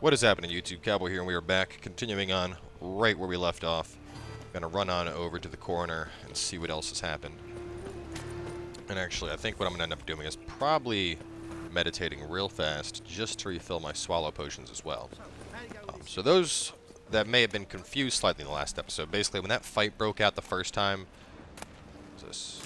What is happening, YouTube? Cowboy here, and we are back, continuing on right where we left off. Gonna run on over to the coroner and see what else has happened. And actually, I think what I'm gonna end up doing is probably meditating real fast just to refill my swallow potions as well. So those that may have been confused slightly in the last episode, basically when that fight broke out the first time, this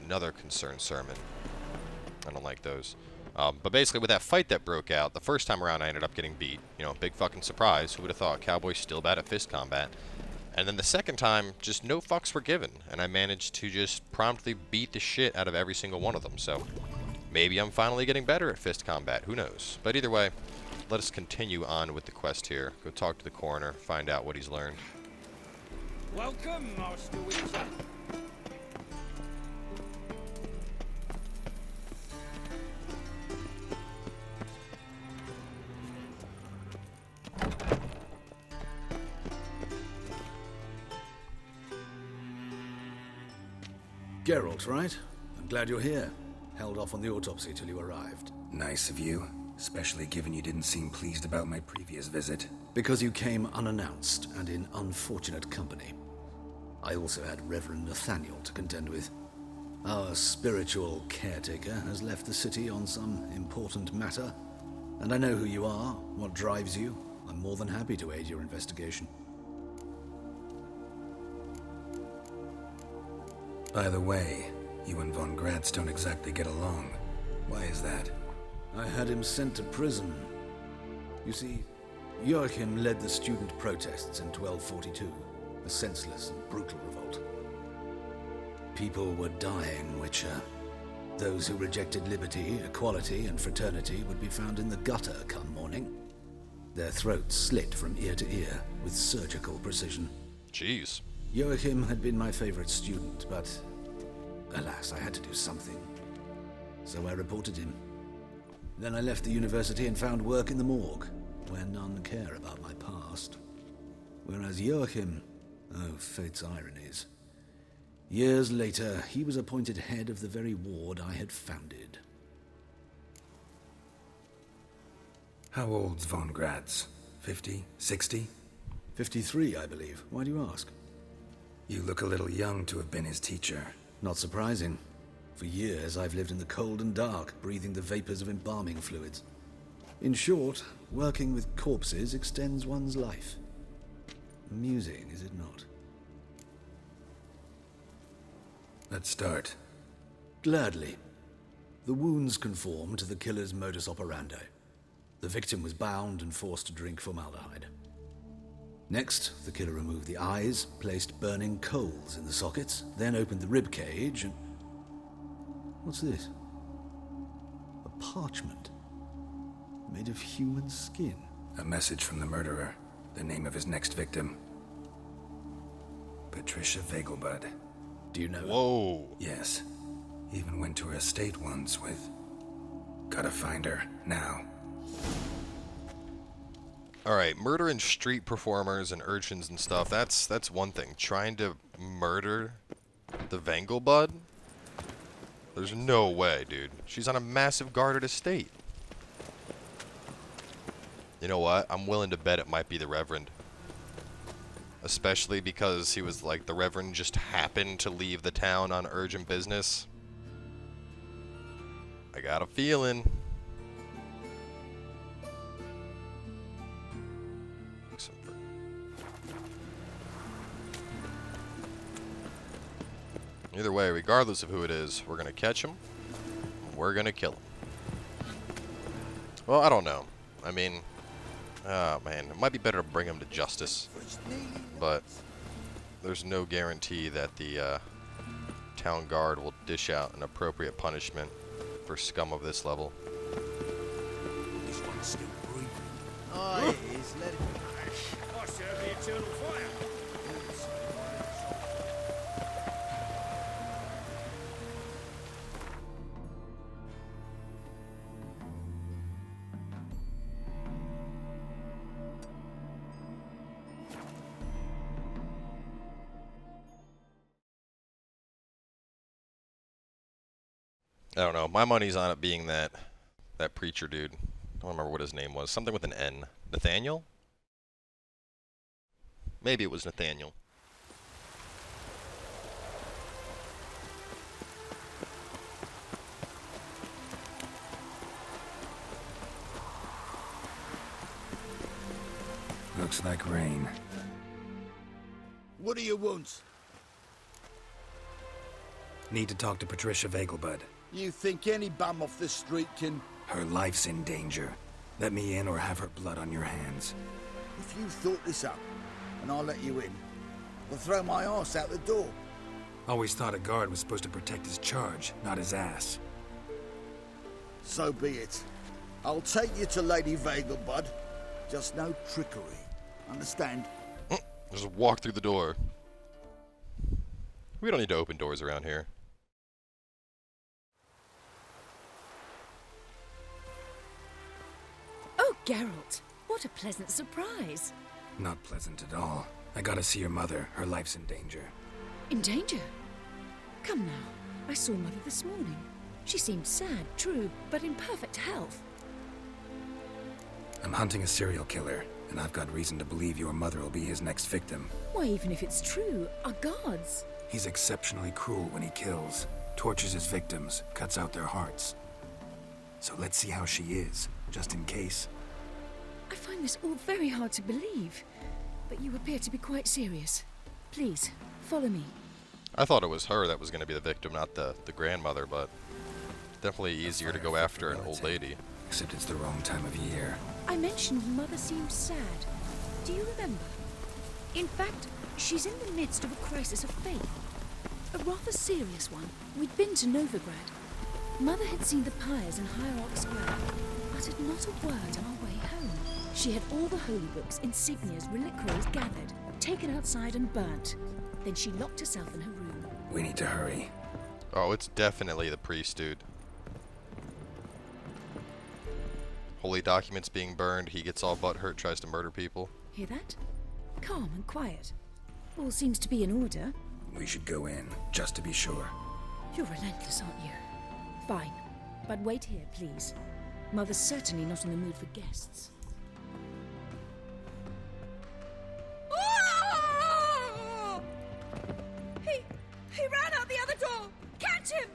another concerned sermon. I don't like those. But basically, with that fight that broke out, the first time around I ended up getting beat. You know, big fucking surprise. Who would have thought? Cowboy's still bad at fist combat. And then the second time, just no fucks were given. And I managed to just promptly beat the shit out of every single one of them. So, maybe I'm finally getting better at fist combat. Who knows? But either way, let us continue on with the quest here. Go talk to the coroner, find out what he's learned. Welcome, Master Witcher. Geralt, right? I'm glad you're here. Held off on the autopsy till you arrived. Nice of you, especially given you didn't seem pleased about my previous visit. Because you came unannounced and in unfortunate company. I also had Reverend Nathaniel to contend with. Our spiritual caretaker has left the city on some important matter, and I know who you are, what drives you. I'm more than happy to aid your investigation. By the way, you and von Gratz don't exactly get along. Why is that? I had him sent to prison. You see, Joachim led the student protests in 1242, a senseless and brutal revolt. People were dying, Witcher. Those who rejected liberty, equality, and fraternity would be found in the gutter come morning. Their throats slit from ear to ear with surgical precision. Jeez. Joachim had been my favorite student, but alas, I had to do something. So I reported him. Then I left the university and found work in the morgue, where none care about my past. Whereas Joachim, oh, fate's ironies. Years later, he was appointed head of the very ward I had founded. How old's von Gratz? 50? 60? 53, I believe. Why do you ask? You look a little young to have been his teacher. Not surprising. For years, I've lived in the cold and dark, breathing the vapors of embalming fluids. In short, working with corpses extends one's life. Amusing, is it not? Let's start. Gladly. The wounds conform to the killer's modus operandi. The victim was bound and forced to drink formaldehyde. Next, the killer removed the eyes, placed burning coals in the sockets, then opened the rib cage and... What's this? A parchment. Made of human skin. A message from the murderer. The name of his next victim. Patricia Vegelbud. Do you know her? Whoa. Yes. Even went to her estate once with... Gotta find her, now. Alright, murdering street performers and urchins and stuff, that's one thing. Trying to murder the Vegelbud? There's no way, dude. She's on a massive guarded estate. You know what? I'm willing to bet it might be the Reverend. Especially because he was like, the Reverend just happened to leave the town on urgent business. I got a feeling. Either way, regardless of who it is, we're gonna catch him. We're gonna kill him. Well, I don't know. I mean, oh man, it might be better to bring him to justice. But there's no guarantee that the town guard will dish out an appropriate punishment for scum of this level. This one's still breathing. Oh, it is. Let it I serve the eternal fire. I don't know. My money's on it being that preacher dude. I don't remember what his name was. Something with an N. Nathaniel? Maybe it was Nathaniel. Looks like rain. What do you want? Need to talk to Patricia Vegelbud. You think any bum off the street can... Her life's in danger. Let me in or have her blood on your hands. If you thought this up, and I'll let you in, I'll throw my ass out the door. Always thought a guard was supposed to protect his charge, not his ass. So be it. I'll take you to Lady Vegelbud. Just no trickery. Understand? Just walk through the door. We don't need to open doors around here. Oh, Geralt, what a pleasant surprise. Not pleasant at all. I gotta see your mother. Her life's in danger. In danger? Come now, I saw Mother this morning. She seemed sad, true, but in perfect health. I'm hunting a serial killer, and I've got reason to believe your mother will be his next victim. Why, even if it's true, our guards. He's exceptionally cruel when he kills, tortures his victims, cuts out their hearts. So let's see how she is, just in case. I find this all very hard to believe, but you appear to be quite serious. Please, follow me. I thought it was her that was going to be the victim, not the grandmother, but definitely easier to go after an old lady. Except it's the wrong time of year. I mentioned Mother seemed sad. Do you remember? In fact, she's in the midst of a crisis of faith. A rather serious one. We'd been to Novigrad. Mother had seen the pyres in Hierarch Square, uttered not a word on our way home. She had all the holy books, insignias, reliquaries gathered, taken outside and burnt. Then she locked herself in her room. We need to hurry. Oh, it's definitely the priest, dude. Holy documents being burned, he gets all butthurt, tries to murder people. Hear that? Calm and quiet. All seems to be in order. We should go in, just to be sure. You're relentless, aren't you? Fine. But wait here, please. Mother's certainly not in the mood for guests. Oh! He ran out the other door! Catch him!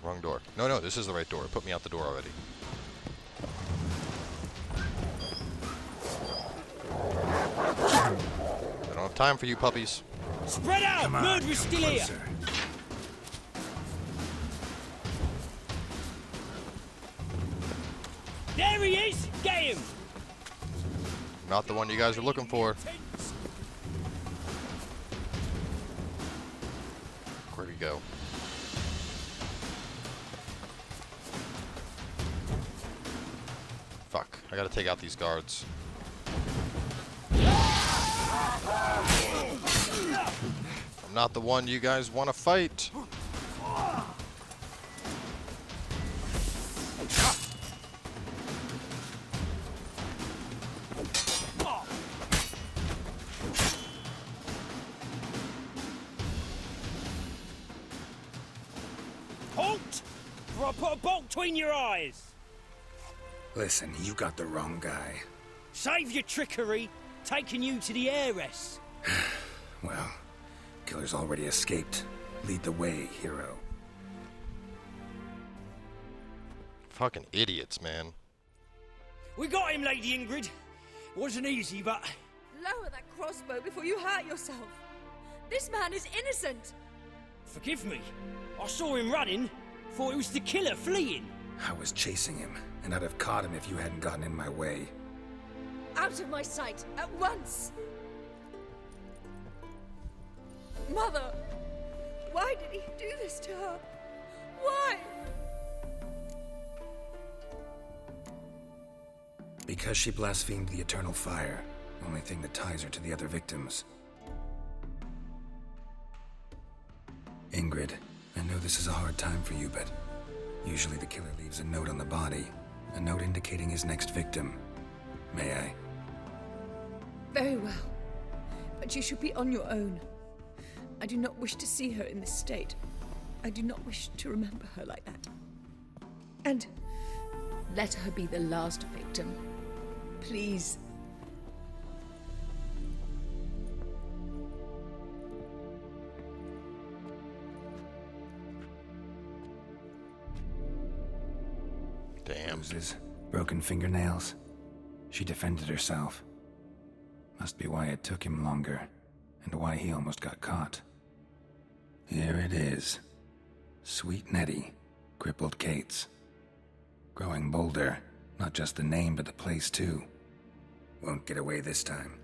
Wrong door. No, this is the right door. Put me out the door already. I don't have time for you puppies. Spread out! Come on, Murderer's come still here! closer. There he is! Get him! Not the one you guys are looking for. Where'd he go? Fuck. I gotta take out these guards. I'm not the one you guys want to fight. Halt! Or I'll put a bolt between your eyes! Listen, you got the wrong guy. Save your trickery! Taking you to the heiress! Well, killer's already escaped. Lead the way, hero. Fucking idiots, man. We got him, Lady Ingrid! Wasn't easy, but... Lower that crossbow before you hurt yourself. This man is innocent. Forgive me. I saw him running. Thought it was the killer fleeing. I was chasing him, and I'd have caught him if you hadn't gotten in my way. Out of my sight, at once! Mother! Why did he do this to her? Why? Because she blasphemed the eternal fire. Only thing that ties her to the other victims. Ingrid, I know this is a hard time for you, but usually the killer leaves a note on the body. A note indicating his next victim. May I? Very well. But you should be on your own. I do not wish to see her in this state. I do not wish to remember her like that. And let her be the last victim. Please. Damn. Bruises, broken fingernails. She defended herself. Must be why it took him longer, and why he almost got caught. Here it is. Sweet Nettie, Crippled Kate's. Growing bolder, not just the name but the place too. Won't get away this time.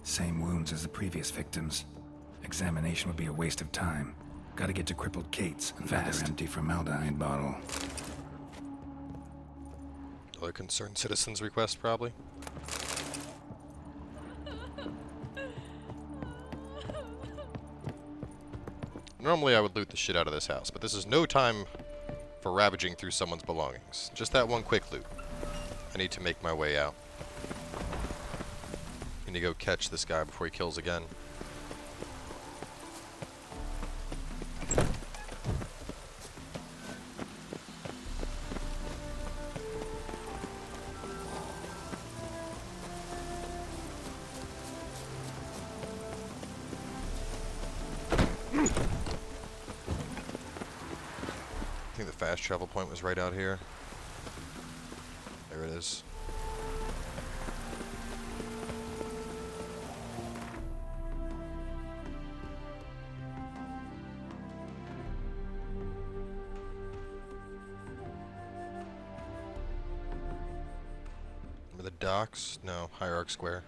Same wounds as the previous victims. Examination would be a waste of time. Gotta get to Crippled Kate's, fast. Empty formaldehyde bottle. Other concerned citizens' request, probably. Normally I would loot the shit out of this house, but this is no time for ravaging through someone's belongings. Just that one quick loot. I need to make my way out. Need to go catch this guy before he kills again. I think the fast travel point was right out here. There it is. Remember the docks? No, Hierarch Square.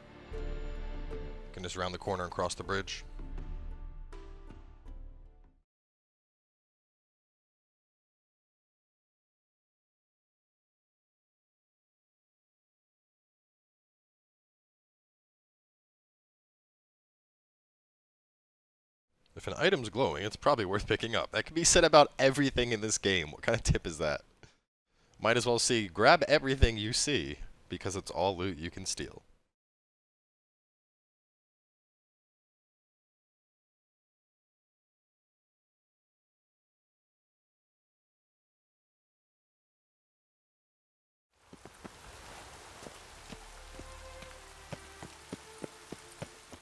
Can just round the corner and cross the bridge. If an item's glowing, it's probably worth picking up. That can be said about everything in this game. What kind of tip is that? Might as well see, grab everything you see, because it's all loot you can steal.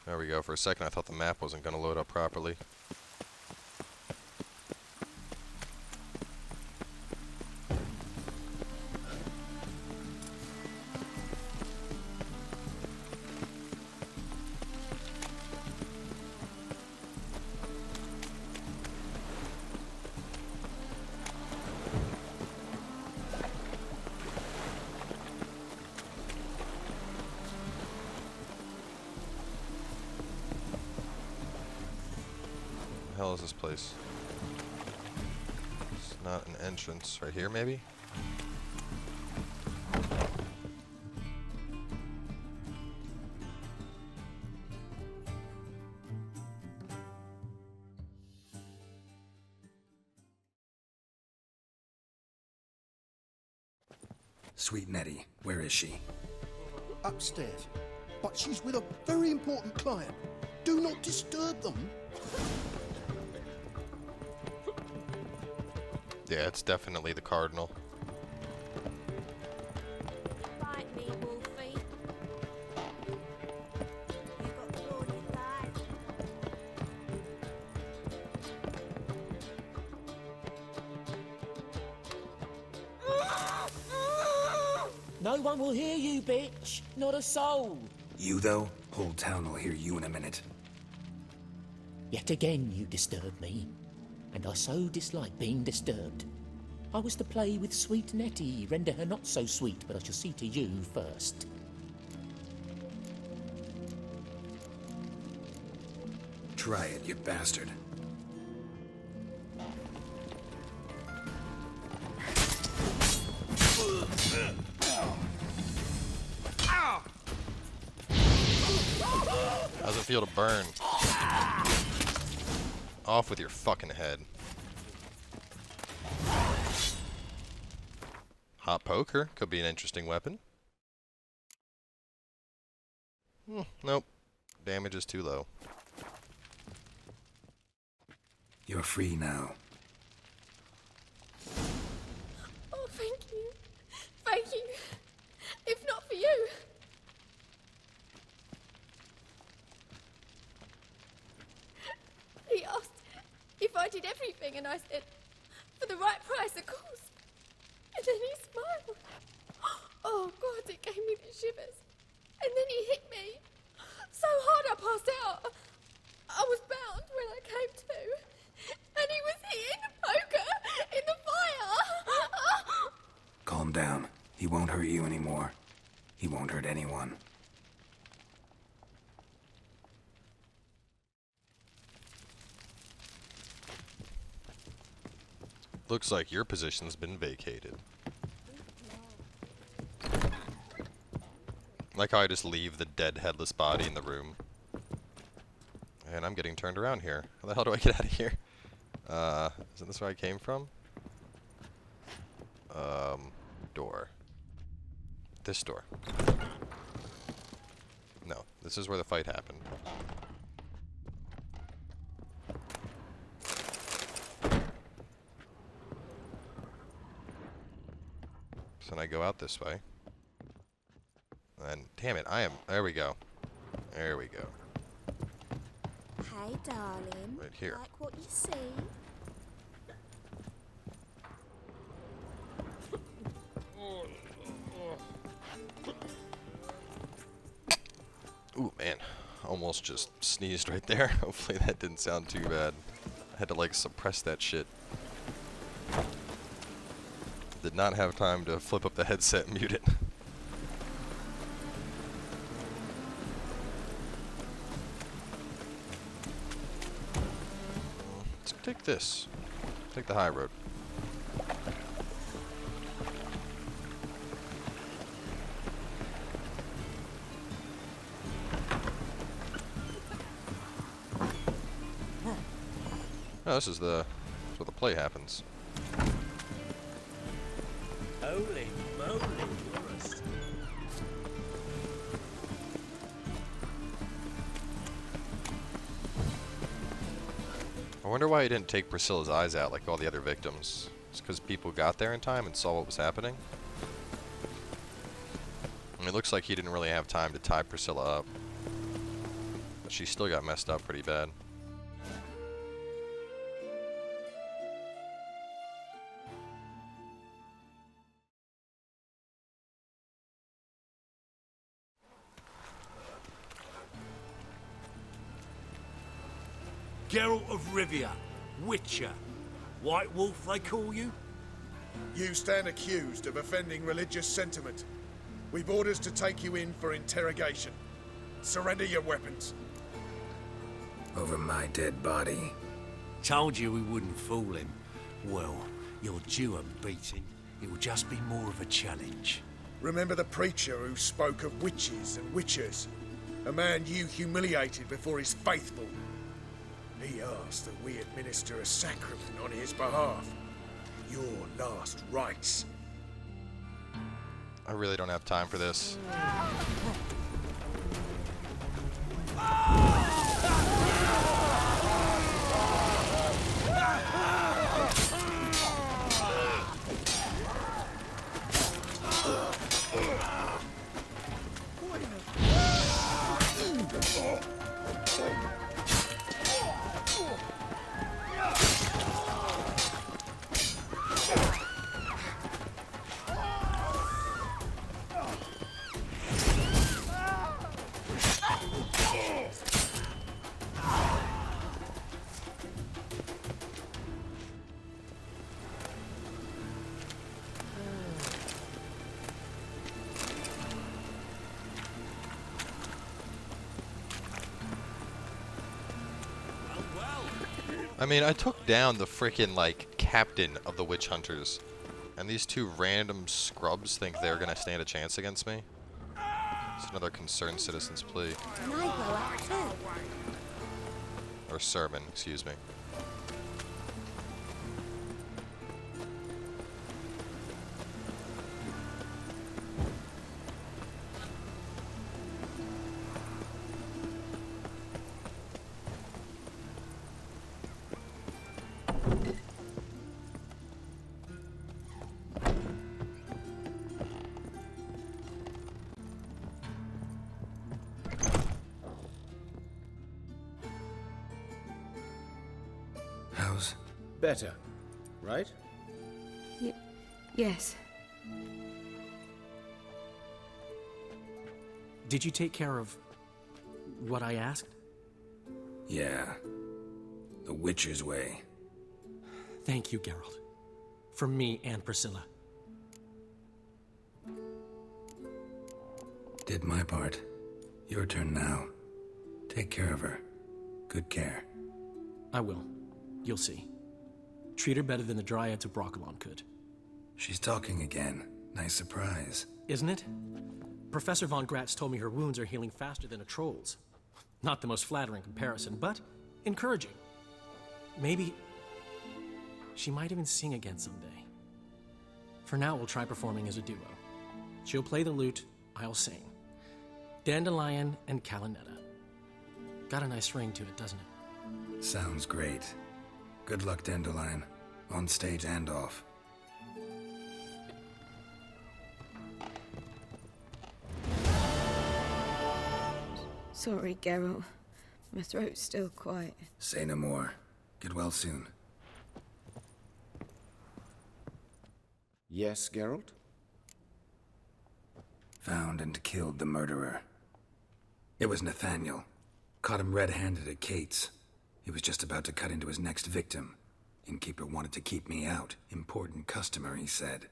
There we go. For a second, I thought the map wasn't going to load up properly. The hell is this place? It's not an entrance. Right here, maybe? Sweet Nettie, where is she? Upstairs. But she's with a very important client. Do not disturb them. Yeah, it's definitely the Cardinal. Fight me, Wolfie. You got claw in your thigh. No one will hear you, bitch. Not a soul. You though? Whole town will hear you in a minute. Yet again you disturb me, and I so dislike being disturbed. I was to play with sweet Nettie, render her not so sweet, but I shall see to you first. Try it, you bastard. How's it feel to burn? Off with your fucking head. Hot poker could be an interesting weapon. Nope. Damage is too low. You're free now. Oh, thank you. Thank you. If not for you. He asked if I did everything, and I said, for the right price, of course. And then he smiled. Oh, God, it gave me the shivers. And then he hit me so hard I passed out. I was bound when I came to. And he was hitting the poker in the fire. Calm down. He won't hurt you anymore. He won't hurt anyone. Looks like your position's been vacated. Like how I just leave the dead headless body in the room. And I'm getting turned around here. How the hell do I get out of here? Isn't this where I came from? Door. This door. No, this is where the fight happened. So then I go out this way. And damn it, there we go. There we go. Hey, darling. Right here. Like what you see? Ooh, man. Almost just sneezed right there. Hopefully that didn't sound too bad. I had to, like, suppress that shit. Did not have time to flip up the headset and mute it. Let's take this. Take the high road. Oh, this is where the play happens. Holy moly, Forrest. I wonder why he didn't take Priscilla's eyes out like all the other victims. It's because people got there in time and saw what was happening. I mean, it looks like he didn't really have time to tie Priscilla up. But she still got messed up pretty bad. Geralt of Rivia, Witcher. White Wolf, they call you? You stand accused of offending religious sentiment. We've orders to take you in for interrogation. Surrender your weapons. Over my dead body. Told you we wouldn't fool him. Well, you're due a beating. It will just be more of a challenge. Remember the preacher who spoke of witches and witchers? A man you humiliated before his faithful. He asked that we administer a sacrament on his behalf. Your last rites. I really don't have time for this. I mean, I took down the frickin', like, captain of the witch hunters. And these two random scrubs think they're gonna stand a chance against me? It's another concerned citizen's plea. And I grow up too. Or sermon, excuse me. Better, right? Yes. Did you take care of what I asked? Yeah. The Witcher's way. Thank you, Geralt. From me and Priscilla. Did my part. Your turn now. Take care of her. Good care. I will. You'll see. Treat her better than the Dryads of Broccolon could. She's talking again. Nice surprise. Isn't it? Professor von Gratz told me her wounds are healing faster than a troll's. Not the most flattering comparison, but encouraging. Maybe she might even sing again someday. For now, we'll try performing as a duo. She'll play the lute, I'll sing. Dandelion and Calinetta. Got a nice ring to it, doesn't it? Sounds great. Good luck, Dandelion. On stage and off. Sorry, Geralt. My throat's still quiet. Say no more. Get well soon. Yes, Geralt? Found and killed the murderer. It was Nathaniel. Caught him red-handed at Kate's. He was just about to cut into his next victim. Innkeeper wanted to keep me out. Important customer, he said.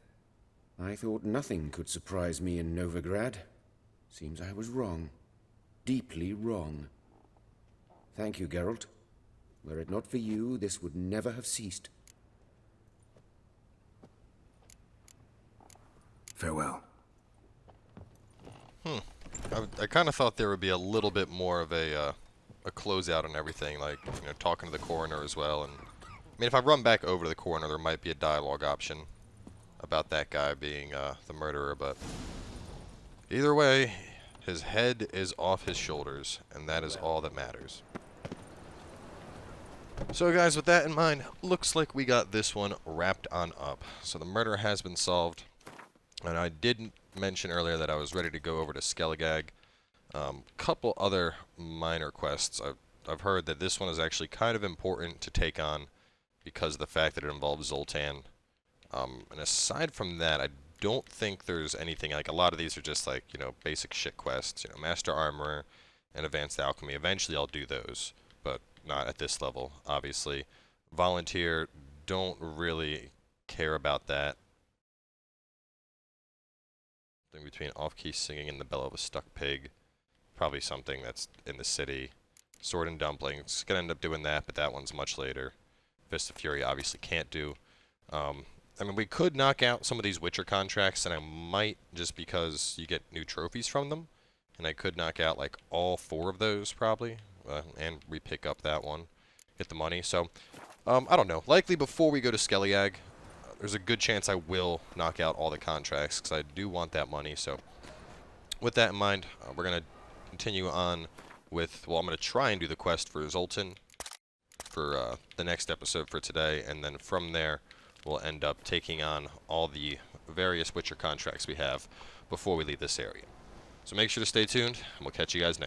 I thought nothing could surprise me in Novigrad. Seems I was wrong. Deeply wrong. Thank you, Geralt. Were it not for you, this would never have ceased. Farewell. I kind of thought there would be a little bit more of a closeout on everything, like, you know, talking to the coroner as well. And I mean, if I run back over to the coroner, there might be a dialogue option about that guy being the murderer, but either way, his head is off his shoulders, and that is all that matters. So guys, with that in mind, looks like we got this one wrapped on up. So the murder has been solved, and I didn't mention earlier that I was ready to go over to Skellige. Couple other minor quests. I've heard that this one is actually kind of important to take on because of the fact that it involves Zoltan. And aside from that, I don't think there's anything, like, a lot of these are just like, you know, basic shit quests, you know, Master Armour and Advanced Alchemy. Eventually I'll do those, but not at this level, obviously. Volunteer, don't really care about that. Thing between off-key singing and the bellow of a stuck pig. Probably something that's in the city. Sword and Dumplings, gonna end up doing that, but that one's much later. Fist of Fury obviously can't do. I mean, we could knock out some of these Witcher contracts, and I might, just because you get new trophies from them. And I could knock out, like, all 4 of those, probably, and re-pick up that one, get the money. So, I don't know. Likely before we go to Skellige, there's a good chance I will knock out all the contracts, because I do want that money. So, with that in mind, we're going to continue on with, well, I'm going to try and do the quest for Zoltan for the next episode for today, and then from there, we'll end up taking on all the various Witcher contracts we have before we leave this area. So make sure to stay tuned, and we'll catch you guys next time.